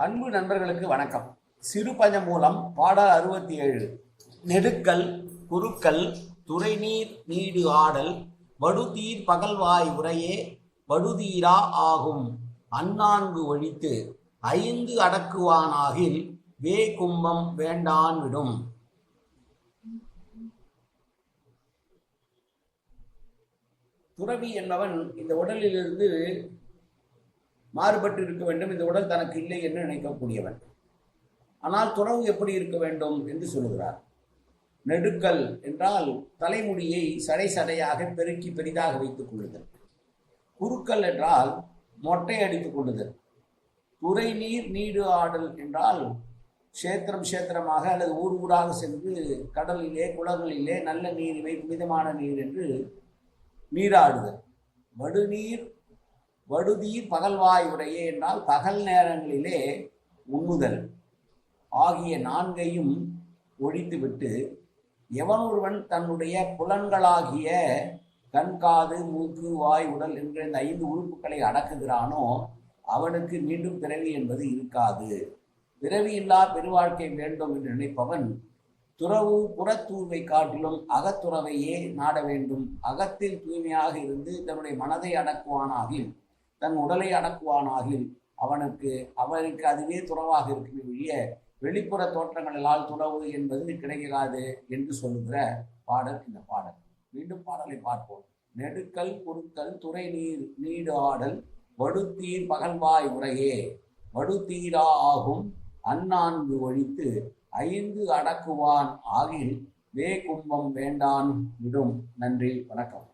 அன்பு நண்பர்களுக்கு வணக்கம். சிறுபஞ்ச மூலம் பாடல் 67. நெடுக்கல் குறுக்கல் துறைநீர் நீடு ஆடல் வடுதீர் பகல்வாய் உரையே வடுதீரா ஆகும் அந்நான்கு ஒழித்து ஐந்து அடக்குவானாகில் வே கும்பம் வேண்டான் விடும். துறவி என்பவன் இந்த உடலிலிருந்து மாறுபட்டு இருக்க வேண்டும், இந்த உடல் தனக்கு இல்லை என்று நினைக்கக்கூடியவன். ஆனால் துறவு எப்படி இருக்க வேண்டும் என்று சொல்லுகிறார். நெடுக்கல் என்றால் தலைமுடியை சடை சடையாக பெருக்கி பெரிதாக வைத்துக் கொள்ளுதல். குறுக்கல் என்றால் மொட்டை அடித்துக் கொள்ளுதல். துறை நீர் நீடு ஆடல் என்றால் கஷேத்திரம் கஷேத்திரமாக அல்லது ஊர் ஊராக சென்று கடலிலே குளங்களிலே நல்ல நீர், இவை புனிதமான நீர் என்று நீராடுதல். வடுநீர் வடுதீர் பகல்வாய் உரையே என்றால் பகல் நேரங்களிலே உண்ணுதல் ஆகிய நான்கையும் ஒழித்துவிட்டு எவன் ஒருவன் தன்னுடைய புலன்களாகிய கண், காது, மூக்கு, வாய், உடல் என்ற இந்த 5 உறுப்புகளை அடக்குகிறானோ அவனுக்கு மீண்டும் பிறவி என்பது இருக்காது. பிறவி இல்லா பெருவாழ்க்கை வேண்டும் என்று நினைப்பவன் துறவு புறத்தூய்மை காட்டிலும் அகத்துறவையே நாட வேண்டும். அகத்தில் தூய்மையாக இருந்து தன்னுடைய மனதை அடக்குவானாகில், தன் உடலை அடக்குவானாகில் அவனுக்கு அதுவே துறவாக இருக்குமே ஒழிய வெளிப்புற தோற்றங்களால் துறவு என்பது கிடைக்காது என்று சொல்லுகிற பாடல் இந்த பாடல். மீண்டும் பாடலை பார்ப்போம். நெடுக்கல் குறுக்கல் துறை நீர் நீடு ஆடல் வடுத்தீர் பகல்வாய் உரையே வடுத்தீரா ஆகும் அந்நான்கு ஒழித்து 5 அடக்குவான் ஆகில் வே கும்பம் வேண்டான் விடும். நன்றி, வணக்கம்.